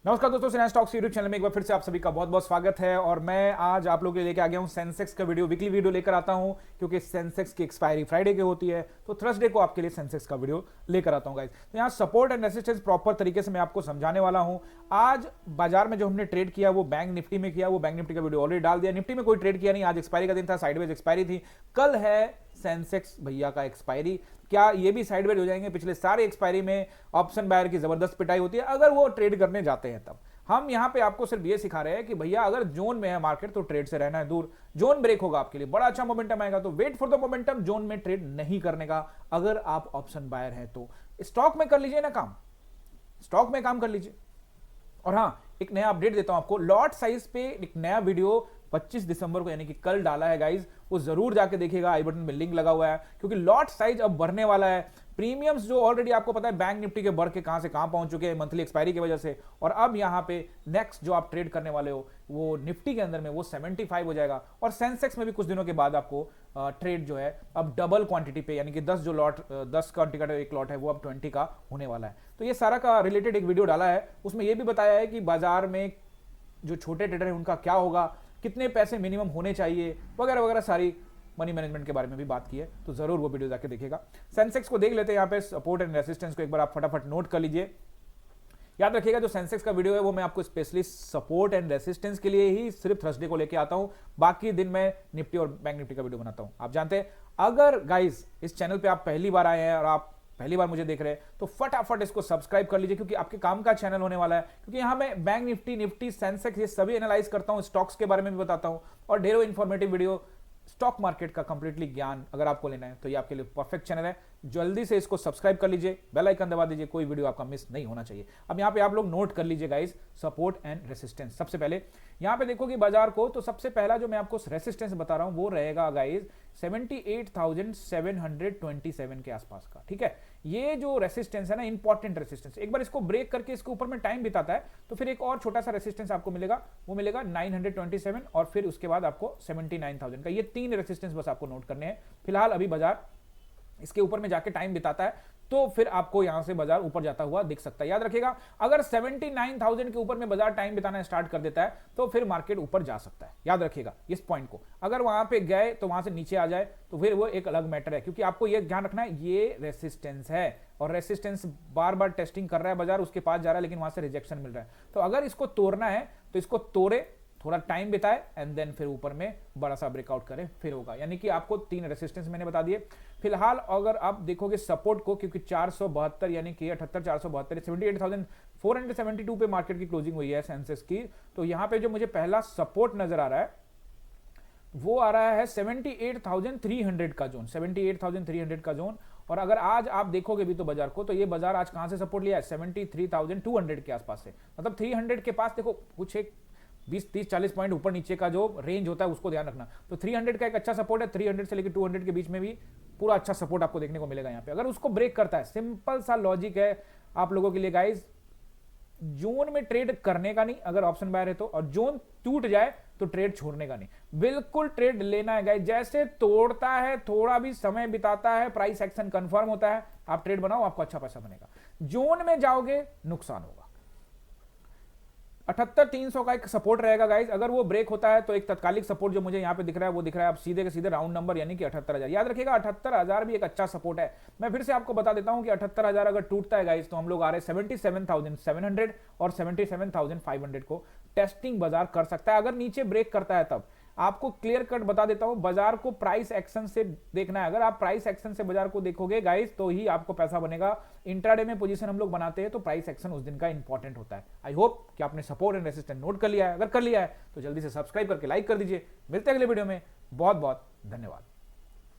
नमस्कार दोस्तों, cinema stocks YouTube channel में एक बार फिर से आप सभी का बहुत बहुत स्वागत है। और मैं आज आप लोगों के लिए लेकर आ गया हूं सेंसेक्स का वीकली वीडियो लेकर आता हूं, क्योंकि सेंसेक्स की एक्सपायरी फ्राइडे की होती है, तो थर्सडे को आपके लिए सेंसेक्स का वीडियो लेकर आता हूं गाइस। तो यहाँ सपोर्ट एंड रेसिस्टेंस प्रॉपर तरीके से मैं आपको समझाने वाला हूं। आज बाजार में जो हमने ट्रेड किया वो बैंक निफ्टी में किया, वो बैंक निफ्टी का वीडियो ऑलरेडी डाल दिया। निफ्टी में कोई ट्रेड किया नहीं, आज एक्सपायरी का दिन था, साइडवेज एक्सपायरी थी। कल है सेंसेक्स भैया का एक्सपायरी। क्या ये भी साइडवेज हो जाएंगे? पिछले सारे एक्सपायरी में ऑप्शन बायर की जबरदस्त पिटाई होती है अगर वो ट्रेड करने जाते हैं तब। हम यहां पे आपको सिर्फ ये सिखा रहे हैं कि भैया अगर जोन में है मार्केट तो ट्रेड से रहना है दूर। जोन ब्रेक होगा आपके लिए, बड़ा अच्छा मोमेंटम आएगा, तो wait for the momentum. Zone में ट्रेड नहीं करने का अगर आप ऑप्शन बायर हैं तो स्टॉक में कर लीजिए ना काम, स्टॉक में काम कर लीजिए। और हां, एक नया अपडेट देता हूं आपको, लॉट साइज पे एक नया वीडियो 25 दिसंबर को यानी कि कल डाला है गाइज, वो जरूर जाके देखिएगा। आई बटन में लिंक लगा हुआ है, क्योंकि लॉट साइज अब बढ़ने वाला है। प्रीमियम्स जो ऑलरेडी आपको पता है बैंक निफ्टी के बढ़ के कहां से कहां पहुंच चुके हैं मंथली एक्सपायरी की वजह से, और अब यहां पे नेक्स्ट जो आप ट्रेड करने वाले हो वो निफ्टी के अंदर में वो 75 हो जाएगा। और सेंसेक्स में भी कुछ दिनों के बाद आपको ट्रेड जो है अब डबल क्वांटिटी पे, यानी कि 10 जो लॉट 10 का टिकट एक लॉट है वो अब 20 का होने वाला है। तो ये सारा का रिलेटेड एक वीडियो डाला है, उसमें ये भी बताया है कि बाजार में जो छोटे ट्रेडर है उनका क्या होगा, कितने पैसे मिनिमम होने चाहिए, वगैरह वगैरह सारी मनी मैनेजमेंट के बारे में भी बात की है। तो जरूर वो वीडियो जाके देखिएगा। सेंसेक्स को देख लेते हैं, यहाँ पे सपोर्ट एंड रेसिस्टेंस को एक बार आप फटाफट नोट कर लीजिए। याद रखिएगा जो सेंसेक्स का वीडियो है वो मैं आपको स्पेशली सपोर्ट एंड रेसिस्टेंस के लिए ही सिर्फ थर्सडे को लेके आता हूं। बाकी दिन मैं निफ्टी और बैंक निफ्टी का वीडियो बनाता हूं। आप जानते हैं, अगर गाइस इस चैनल पे आप पहली बार आए हैं और आप पहली बार मुझे देख रहे हैं तो फटाफट इसको सब्सक्राइब कर लीजिए, क्योंकि आपके काम का चैनल होने वाला है। क्योंकि यहां मैं बैंक निफ्टी सेंसेक्स ये सभी एनालाइज करता हूं, स्टॉक्स के बारे में भी बताता हूं, और ढेरों इंफॉर्मेटिव वीडियो स्टॉक मार्केट का कंप्लीटली ज्ञान अगर आपको लेना है तो ये आपके लिए परफेक्ट चैनल है। जल्दी से इसको सब्सक्राइब कर लीजिए, बेल आइकन दबा दीजिए, कोई वीडियो आपका मिस नहीं होना चाहिए। अब यहाँ पे आप लोग नोट कर लीजिए गाइस, सपोर्ट एंड रेसिस्टेंस। सबसे पहले यहाँ पे देखोगे बाजार को, तो सबसे पहला जो मैं आपको रेसिस्टेंस बता रहा हूं वो रहेगा गाइस 78,727 के आसपास का। ठीक है, ये जो रेसिस्टेंस है ना, इंपॉर्टेंट रेसिस्टेंस, एक बार इसको ब्रेक करके इसके ऊपर में टाइम बिताता है तो फिर एक और छोटा सा रेसिस्टेंस आपको मिलेगा, वो मिलेगा 927, और फिर उसके बाद आपको 79,000 का। ये तीन रेसिस्टेंस बस आपको नोट करने हैं। फिलहाल अभी बाजार इसके ऊपर में जाके टाइम बिताता है तो फिर आपको यहां से बाजार ऊपर जाता हुआ दिख सकता है। याद रखिएगा, अगर 79,000 के ऊपर में बाजार टाइम बिताना स्टार्ट कर देता है तो फिर मार्केट ऊपर जा सकता है। याद रखिएगा इस पॉइंट को, अगर वहां पे गए तो वहां से नीचे आ जाए तो फिर वो एक अलग मैटर है। क्योंकि आपको ये ध्यान रखना है, ये रेसिस्टेंस है और रेसिस्टेंस बार बार टेस्टिंग कर रहा है बाजार, उसके पास जा रहा है लेकिन वहां से रिजेक्शन मिल रहा है। तो अगर इसको तोड़ना है तो इसको तोड़े, थोड़ा टाइम बिताए, एंड देन फिर ऊपर में बड़ा सा ब्रेकआउट करे, फिर होगा। यानी कि आपको तीन रेसिस्टेंस मैंने बता दिए। फिलहाल अगर आप देखोगे सपोर्ट को, क्योंकि 472 यानी कि 78,472 78,472 पे मार्केट की क्लोजिंग हुई है सेंसेक्स की, तो यहां पे जो मुझे पहला सपोर्ट नजर आ रहा है वो आ रहा है 78,300 का जोन, 78,300 का जोन। और अगर आज आप देखोगे भी तो बाजार को, तो ये बाजार आज कहां से सपोर्ट लिया है? 73,200 के आसपास से। मतलब 300 के पास देखो, कुछ एक 20, 30, 40 पॉइंट ऊपर नीचे का जो रेंज होता है उसको ध्यान रखना। तो 300 का एक अच्छा सपोर्ट है, 300 से लेकर 200 के बीच में भी पूरा अच्छा सपोर्ट आपको देखने को मिलेगा यहाँ पे। अगर उसको ब्रेक करता है, सिंपल सा लॉजिक है आप लोगों के लिए गाइस, जोन में ट्रेड करने का नहीं अगर ऑप्शन बायर है तो, और जोन टूट जाए तो ट्रेड छोड़ने का नहीं, बिल्कुल ट्रेड लेना है गाइस। जैसे तोड़ता है, थोड़ा भी समय बिताता है, प्राइस एक्शन कंफर्म होता है, आप ट्रेड बनाओ, आपको अच्छा पैसा बनेगा। जोन में जाओगे नुकसान होगा। 78,300 का एक सपोर्ट रहेगा गाइस, अगर वो ब्रेक होता है तो एक तत्कालिक सपोर्ट जो मुझे यहां पे दिख रहा है वो दिख रहा है अब सीधे के सीधे राउंड नंबर, यानी कि 78,000। याद रखिएगा 78,000 भी एक अच्छा सपोर्ट है। मैं फिर से आपको बता देता हूं कि 78,000 अगर टूटता है गाइस तो हम लोग आ रहे हैं 77,700 और 77,500 को टेस्टिंग बाजार कर सकता है। अगर नीचे ब्रेक करता है तब आपको क्लियर कट बता देता हूं, बाजार को प्राइस एक्शन से देखना है। अगर आप प्राइस एक्शन से बाजार को देखोगे गाइस तो ही आपको पैसा बनेगा। इंट्राडे में पोजीशन हम लोग बनाते हैं तो प्राइस एक्शन उस दिन का इंपॉर्टेंट होता है। आई होप कि आपने सपोर्ट एंड रेसिस्टेंस नोट कर लिया है। अगर कर लिया है तो जल्दी से सब्सक्राइब करके लाइक कर दीजिए। मिलते हैं अगले वीडियो में। बहुत बहुत धन्यवाद।